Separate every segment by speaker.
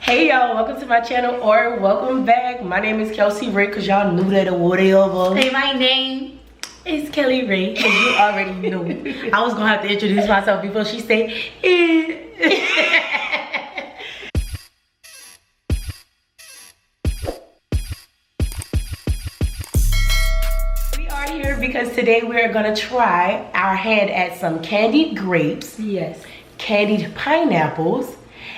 Speaker 1: Hey y'all, welcome to my channel or welcome back. My name is KelseaRaé because y'all knew that or whatever.
Speaker 2: Hey, my name
Speaker 1: is KelseaRaé because you already knew. I was gonna have to introduce myself before she said We are here because today we are gonna try our hand at some candied grapes.
Speaker 2: Yes.
Speaker 1: Candied pineapples,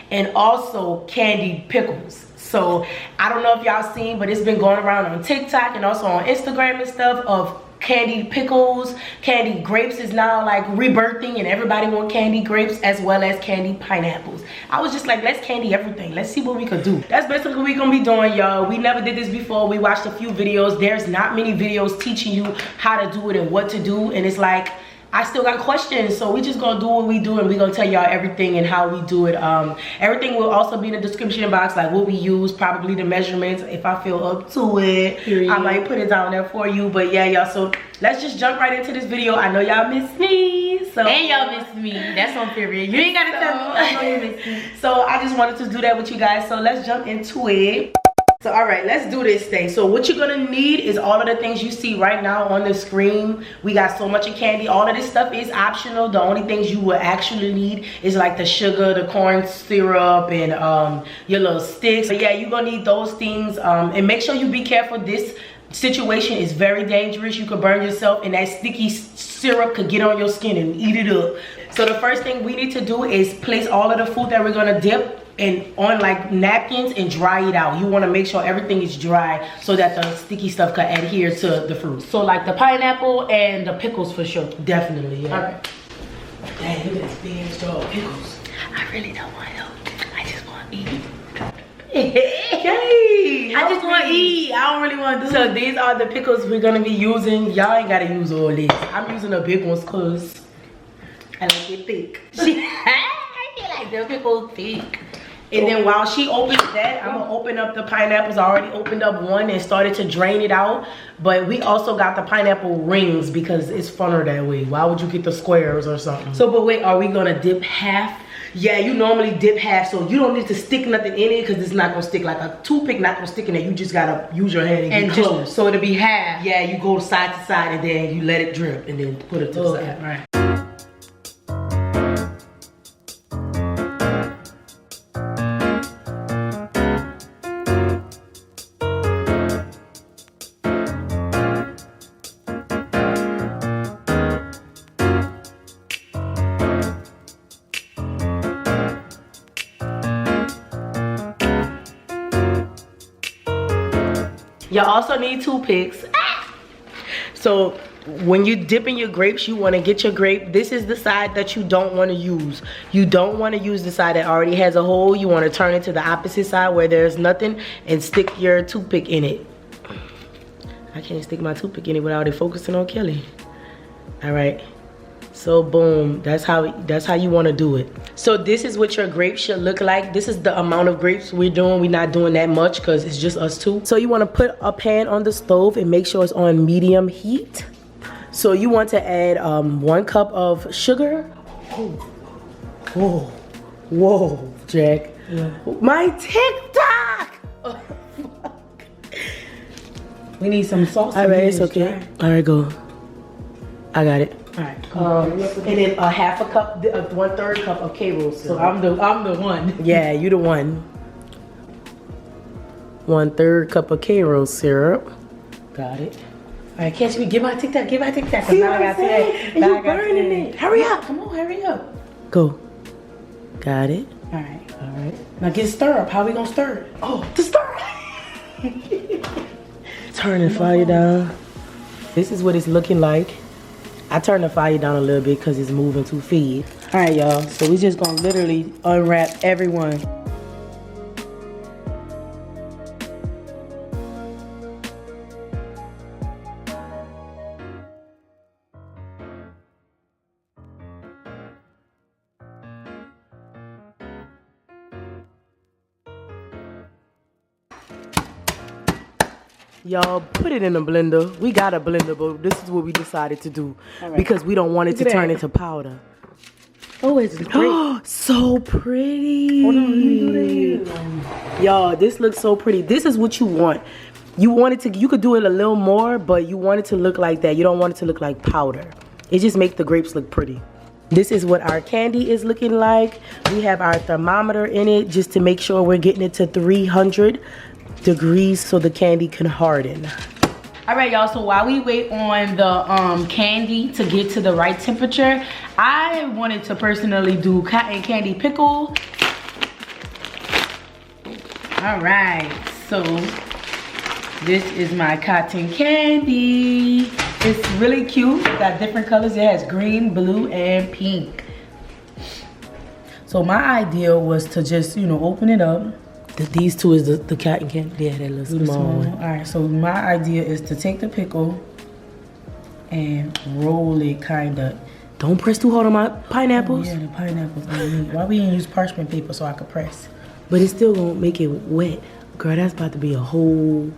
Speaker 1: and also candied pickles. So I don't know if y'all seen, but it's been going around on TikTok and also on Instagram and stuff of candied pickles. Candied grapes is now like rebirthing and everybody want candied grapes as well as candied pineapples. I was just like, let's candy everything. Let's see what we could do. That's basically what we're gonna be doing, y'all. We never did this before. We watched a few videos. There's not many videos teaching you how to do it and what to do, and it's like, I still got questions, so we just gonna do what we do and we gonna tell y'all everything and how we do it. Everything will also be in the description box, like what we use, probably the measurements if I feel up to it. Period. I might put it down there for you, but yeah, y'all, so let's just jump right into this video. I know y'all miss me, so
Speaker 2: and y'all miss me. That's on period. You ain't gotta tell me. I know you miss me.
Speaker 1: So I just wanted to do that with you guys, so let's jump into it. So all right, let's do this thing. So what you're gonna need is all of the things you see right now on the screen. We got so much of candy. All of this stuff is optional. The only things you will actually need is like the sugar, the corn syrup, and your little sticks. But yeah, you're gonna need those things, and make sure you be careful. This situation is very dangerous. You could burn yourself, and that sticky syrup could get on your skin and eat it up. So the first thing we need to do is place all of the food that we're gonna dip and on like napkins and dry it out. You want to make sure everything is dry so that the sticky stuff can adhere to the fruit.
Speaker 2: So like the pineapple and the pickles for sure.
Speaker 1: Definitely, yeah.
Speaker 2: All right.
Speaker 1: Dang, look at this big straw of pickles.
Speaker 2: I really don't want help. I just want to eat.
Speaker 1: Hey,
Speaker 2: I just want to eat. I don't really want to do
Speaker 1: So these are the pickles we're gonna be using. Y'all ain't gotta use all this. I'm using the big ones cause I like it thick.
Speaker 2: I feel like the pickles thick.
Speaker 1: And then while she opens that, I'm gonna open up the pineapples. I already opened up one and started to drain it out. But we also got the pineapple rings because it's funner that way. Why would you get the squares or something? So, but wait, are we gonna dip half? Yeah, you normally dip half, so you don't need to stick nothing in it because it's not gonna stick. Like a toothpick not gonna stick in it. You just gotta use your hand and get close.
Speaker 2: So it'll be half.
Speaker 1: Yeah, you go side to side and then you let it drip and then put it to the side.
Speaker 2: Right.
Speaker 1: You also need toothpicks. So when you dip in your grapes, you want to get your grape. This is the side that you don't want to use. You don't want to use the side that already has a hole. You want to turn it to the opposite side where there's nothing and stick your toothpick in it. I can't stick my toothpick in it without it focusing on Kelly. All right. So boom, that's how you want to do it. So this is what your grapes should look like. This is the amount of grapes we're doing. We're not doing that much because it's just us two. So you want to put a pan on the stove and make sure it's on medium heat. So you want to add 1 cup of sugar. Whoa, whoa, Jack. Yeah. My TikTok. Oh, fuck.
Speaker 2: We need some sauce.
Speaker 1: All right, it's okay. All right, go. I got it.
Speaker 2: All right.
Speaker 1: And then a half a cup, 1/3 cup of K-roll syrup.
Speaker 2: So I'm the one.
Speaker 1: Yeah, you the one. 1/3 cup of K-roll syrup. Got it.
Speaker 2: All right, catch me. Get my TikTok. Get my TikTok.
Speaker 1: See what I'm saying? And you burning it. Hurry up.
Speaker 2: Come on, hurry up.
Speaker 1: Go. Got it.
Speaker 2: All right.
Speaker 1: All right.
Speaker 2: Now get stir up. How we gonna stir it?
Speaker 1: Oh, to stir. Turn the fire down. This is what it's looking like. I turned the fire down a little bit because it's moving too fast.
Speaker 2: All right, y'all. So we just gonna literally unwrap everyone.
Speaker 1: Y'all, put it in a blender. We got a blender, but this is what we decided to do because we don't want it to turn into powder.
Speaker 2: Oh, it's great.
Speaker 1: So pretty.
Speaker 2: Hold on, let me do that.
Speaker 1: Y'all, this looks so pretty. This is what you want. You want it to, you could do it a little more, but you want it to look like that. You don't want it to look like powder. It just makes the grapes look pretty. This is what our candy is looking like. We have our thermometer in it just to make sure we're getting it to 300 degrees so the candy can harden.
Speaker 2: All right, y'all, so while we wait on the candy to get to the right temperature, I wanted to personally do cotton candy pickle. All right, so this is my cotton candy. It's really cute. It got different colors. It has green, blue, and pink. So my idea was to just, you know, open it up.
Speaker 1: These two is the cotton candy. Yeah, that little small one.
Speaker 2: All right, so my idea is to take the pickle and roll it kind of.
Speaker 1: Don't press too hard on my pineapples.
Speaker 2: Oh, yeah, the pineapples. Why we didn't use parchment paper so I could press?
Speaker 1: But it's still gonna make it wet. Girl, that's about to be a whole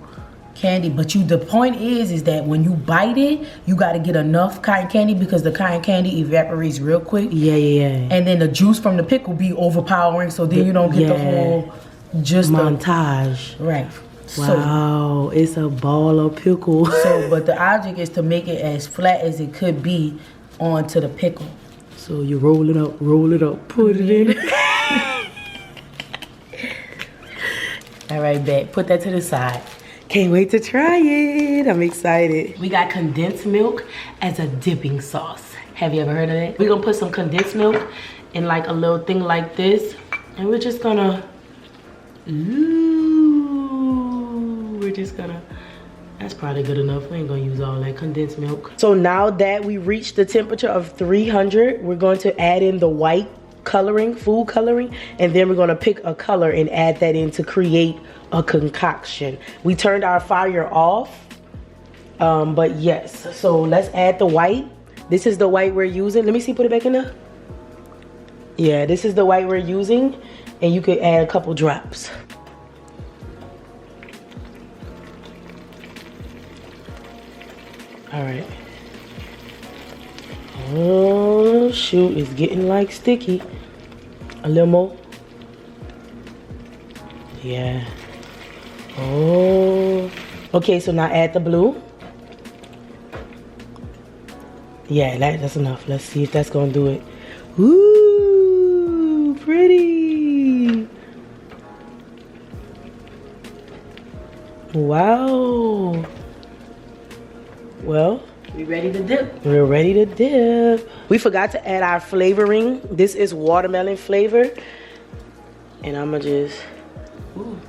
Speaker 2: candy. But the point is that when you bite it, you got to get enough cotton candy because the cotton candy evaporates real quick.
Speaker 1: Yeah.
Speaker 2: And then the juice from the pickle be overpowering, so then you don't get the whole
Speaker 1: montage.
Speaker 2: Right.
Speaker 1: Wow, it's a ball of pickle.
Speaker 2: But the object is to make it as flat as it could be onto the pickle.
Speaker 1: So you roll it up, put it in.
Speaker 2: All right, babe, put that to the side.
Speaker 1: Can't wait to try it. I'm excited.
Speaker 2: We got condensed milk as a dipping sauce. Have you ever heard of that? We're gonna put some condensed milk in like a little thing like this. And we're just gonna, that's probably good enough. We ain't gonna use all that condensed milk.
Speaker 1: So now that we reached the temperature of 300, we're going to add in the white coloring, food coloring, and then we're gonna pick a color and add that in to create a concoction. We turned our fire off, but yes, so let's add the white. This is the white we're using. Let me see, put it back in there. Yeah, this is the white we're using, and you could add a couple drops. All right. Oh shoot, it's getting like sticky. A little more. Yeah. Oh. Okay, so now add the blue. Yeah, that's enough. Let's see if that's gonna do it. Ooh, pretty. Wow. Well,
Speaker 2: we ready to dip.
Speaker 1: We're ready to dip. We forgot to add our flavoring. This is watermelon flavor. And I'ma just, ooh,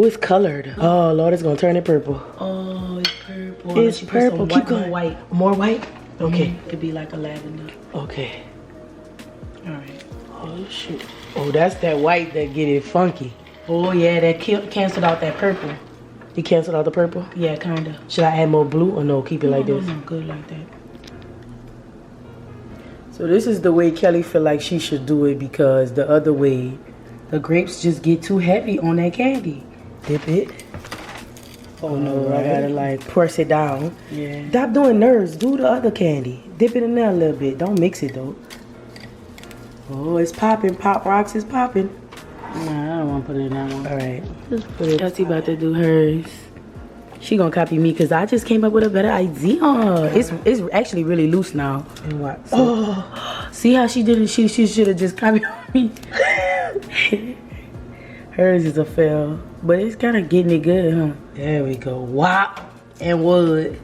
Speaker 1: it's colored. Oh Lord, it's gonna turn it purple.
Speaker 2: Oh, it's purple.
Speaker 1: It's purple. Keep going.
Speaker 2: White.
Speaker 1: More white? Okay.
Speaker 2: It'd be like a lavender.
Speaker 1: Okay.
Speaker 2: All right.
Speaker 1: Oh shoot. Oh, that's that white that get it funky.
Speaker 2: Oh yeah, that canceled out that purple.
Speaker 1: You canceled out the purple?
Speaker 2: Yeah, kinda.
Speaker 1: Should I add more blue or no? Keep it like this?
Speaker 2: No, good like that.
Speaker 1: So this is the way Kelly feel like she should do it, because the other way, the grapes just get too heavy on that candy. Dip it. Oh no, right. I gotta like press it down.
Speaker 2: Yeah.
Speaker 1: Stop doing nerves. Do the other candy. Dip it in there a little bit. Don't mix it though. Oh, it's popping. Pop Rocks is popping.
Speaker 2: Nah, I don't want to put it in that one.
Speaker 1: All right, just put it. Kelsea about to do hers. She gonna copy me because I just came up with a better idea. It's actually really loose now.
Speaker 2: And what?
Speaker 1: So, oh, see how she did it? She should have just copied me. Hers is a fail, but it's kind of getting it good, huh? There we go. Wow. And wood.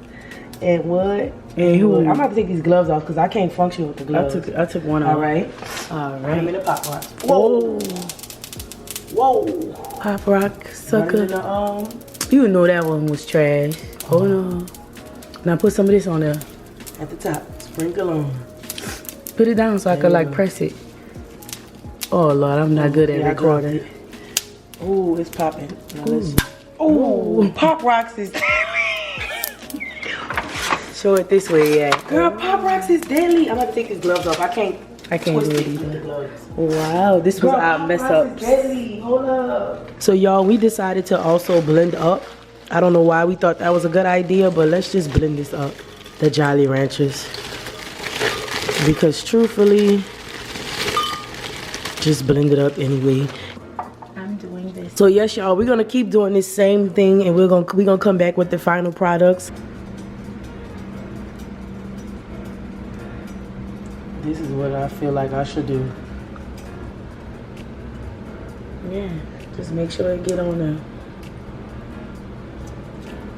Speaker 1: And wood. And wood. I'm about to take these gloves off because I can't function with the gloves. I took one off. All right. All right.
Speaker 2: I'm in the pop rock.
Speaker 1: Whoa. Whoa. Pop rock sucker. You know that one was trash. Oh no. Now put some of this on there. At the top. Sprinkle on. Put it down so I could like press it. Oh Lord, I'm not good at recording. Oh, it's popping. Oh, Pop Rocks is show it this way, yeah. Girl, Pop Rocks is deadly. I'm about to take his gloves off. I can't do it either. Wow, this was our mess up. Hold up. So y'all, we decided to also blend up. I don't know why we thought that was a good idea, but let's just blend this up. The Jolly Ranchers. Because truthfully, just blend it up anyway.
Speaker 2: I'm doing this
Speaker 1: So yes, y'all, we're gonna keep doing this same thing, and we're gonna come back with the final products. This is what I feel like I should do. Yeah, just make sure it get on there.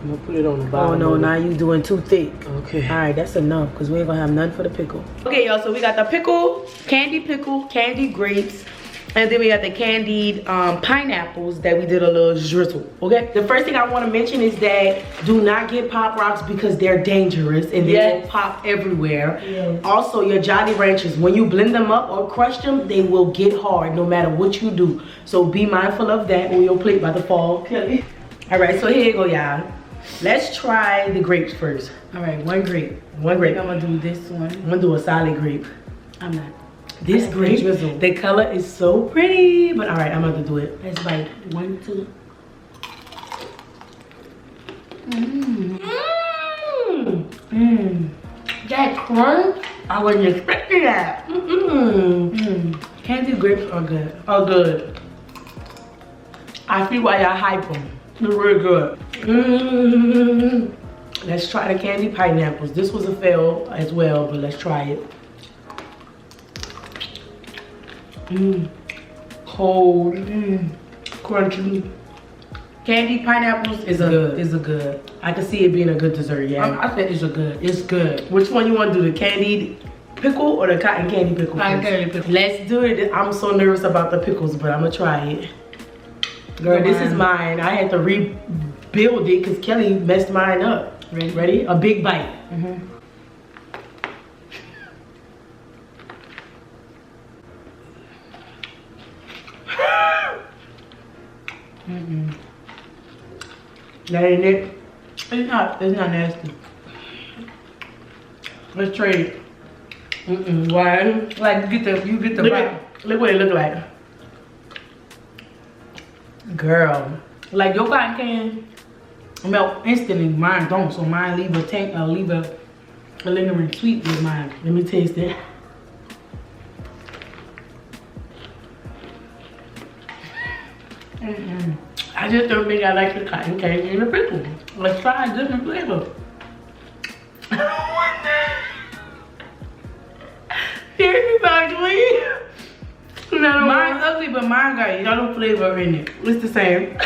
Speaker 1: I'm gonna put it on the bottom. Oh no, now you doing too thick. Okay. All right, that's enough, because we ain't gonna have none for the pickle. Okay, y'all, so we got the pickle, candied grapes, and then we got the candied pineapples that we did a little drizzle, okay? The first thing I want to mention is that do not get Pop Rocks because they're dangerous and they will pop everywhere. Yes. Also, your Jolly Ranchers, when you blend them up or crush them, they will get hard no matter what you do. So be mindful of that when your plate about to fall. All right, so here you go, y'all. Let's try the grapes first. All right, one grape. One grape.
Speaker 2: I'm gonna do this one.
Speaker 1: I'm gonna do a solid grape.
Speaker 2: I'm not.
Speaker 1: This grape, the color is so pretty. But all right, I'm about to do it.
Speaker 2: Let's bite. 1, 2.
Speaker 1: That crunch, I wasn't expecting that. Candied grapes are good. Oh, good. I see why y'all hype them. They're really good. Let's try the candied pineapples. This was a fail as well, but let's try it. Cold, crunchy. Candied pineapples is a good. I can see it being a good dessert. Yeah,
Speaker 2: I said it's a good.
Speaker 1: It's good. Which one you want to do? The candied pickle or the cotton candy pickle?
Speaker 2: Cotton candy pickle.
Speaker 1: Let's do it. I'm so nervous about the pickles, but I'm gonna try it. Girl, this is mine. I had to rebuild it because Kelly messed mine up. Ready? A big bite. That ain't it.
Speaker 2: It's not nasty.
Speaker 1: Let's trade it. Why?
Speaker 2: Like you get the
Speaker 1: look what it look like. Girl,
Speaker 2: like your cotton can melt instantly. Mine don't, so mine leave a lingering sweet with mine.
Speaker 1: Let me taste it. I just don't think I like the cotton candy and the pickle.
Speaker 2: Let's try a different flavor.
Speaker 1: Here's ugly. No,
Speaker 2: mine's ugly, but mine got yellow flavor in it.
Speaker 1: It's the same.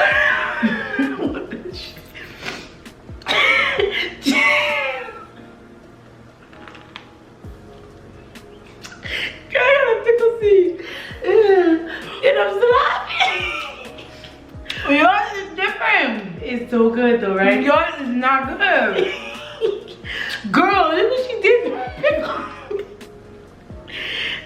Speaker 1: Girl, I got a pickle seed. And I'm sloppy.
Speaker 2: Yours is different.
Speaker 1: It's so good though, right?
Speaker 2: Yours is not good.
Speaker 1: Girl, look what she did to my pickle.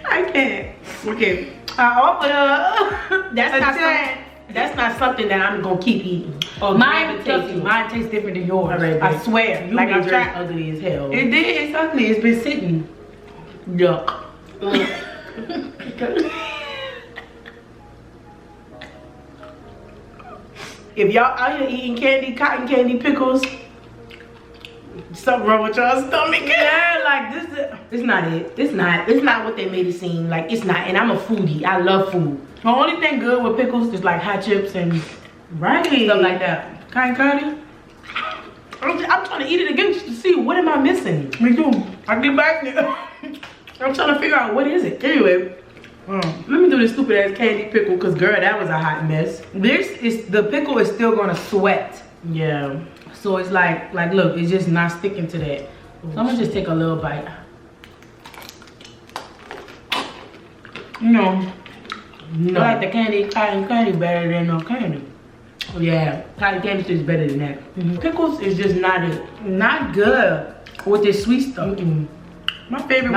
Speaker 1: I can't. Okay.
Speaker 2: I offered her.
Speaker 1: That's not something that I'm gonna keep eating.
Speaker 2: Mine tastes different than yours.
Speaker 1: All right,
Speaker 2: I swear.
Speaker 1: You like I'm trying ugly as hell.
Speaker 2: It did. It's ugly. It's been sitting.
Speaker 1: Yuck. If y'all out here eating cotton candy pickles, something wrong with y'all's stomach.
Speaker 2: Yeah, like this.
Speaker 1: It's not it. It's not what they made it seem. Like it's not. And I'm a foodie. I love food.
Speaker 2: The only thing good with pickles is like hot chips and stuff like that. Cotton candy.
Speaker 1: I'm trying to eat it again just to see what am I missing.
Speaker 2: Me too. I get back there.
Speaker 1: I'm trying to figure out what is it. Anyway, let me do this stupid ass candy pickle because girl, that was a hot mess.
Speaker 2: The pickle is still gonna sweat.
Speaker 1: Yeah.
Speaker 2: So it's like look, it's just not sticking to that. So I'm gonna just take a little bite. No. I like the cotton candy better than no candy.
Speaker 1: Yeah, cotton candy is better than that. Pickles is just not it.
Speaker 2: Not good with this sweet stuff.
Speaker 1: My favorite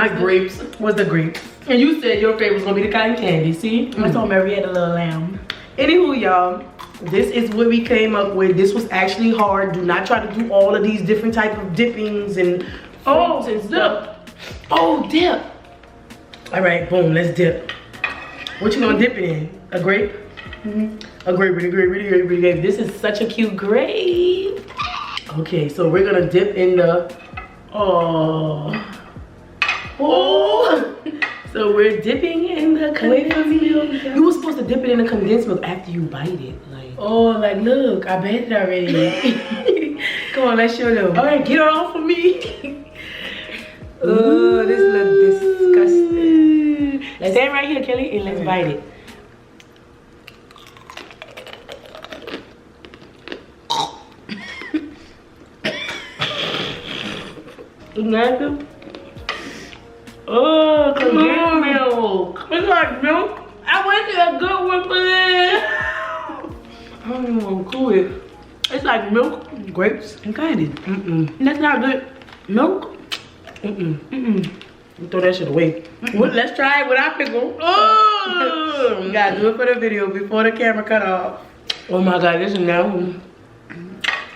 Speaker 1: was the grapes. And you said your favorite was gonna be the cotton candy. See?
Speaker 2: I told Mary had a little lamb.
Speaker 1: Anywho, y'all, this is what we came up with. This was actually hard. Do not try to do all of these different type of dippings and fruits and stuff. Oh, dip. All right, boom, let's dip. What you gonna dip it in? A grape? A grape. This is such a cute grape. Okay, so we're gonna dip in the, So we're dipping in the condensed milk. You were supposed to dip it in the condensed milk after you bite it. Like,
Speaker 2: oh, like look, I bet it already. Come on, let's show them.
Speaker 1: all right, get it off of me.
Speaker 2: Oh, this looks disgusting.
Speaker 1: Let's stand right here, Kelly, and let's bite it. It's nasty. Oh, condensed milk. It's like milk. I went to a good one for this. I don't even want to cool it. It's like milk, grapes, and candy. That's not good. Milk. You throw that shit away. Well, let's try it without pickle. Oh,
Speaker 2: You gotta do it for the video before the camera cut off.
Speaker 1: oh my God, this is now.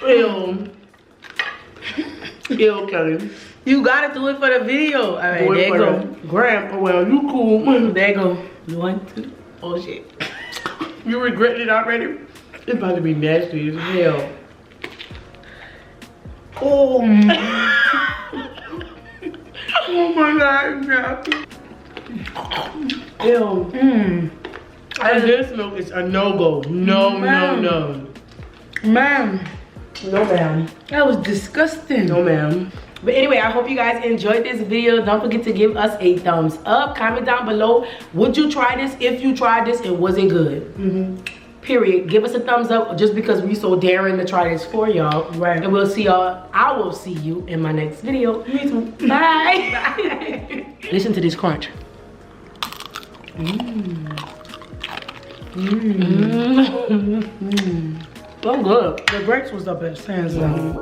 Speaker 1: Ew. Ew, Kelly.
Speaker 2: You gotta do it for the video. All right, there you go.
Speaker 1: Grandpa, well, you cool.
Speaker 2: There you go. You want to? Oh shit.
Speaker 1: You regret it already? It's about to be nasty as hell.
Speaker 2: Oh.
Speaker 1: Oh my God, ew. And this milk is a no-go. No, no, no.
Speaker 2: Man,
Speaker 1: No, ma'am.
Speaker 2: that was disgusting.
Speaker 1: No, ma'am. But anyway, I hope you guys enjoyed this video. Don't forget to give us a thumbs up. Comment down below. Would you try this if you tried this and was it good? Period. Give us a thumbs up just because we so daring to try this for y'all.
Speaker 2: Right.
Speaker 1: And we'll see y'all. I will see you in my next video.
Speaker 2: Me too.
Speaker 1: Bye. Listen to this crunch. So good.
Speaker 2: The grapes was the best, hands down.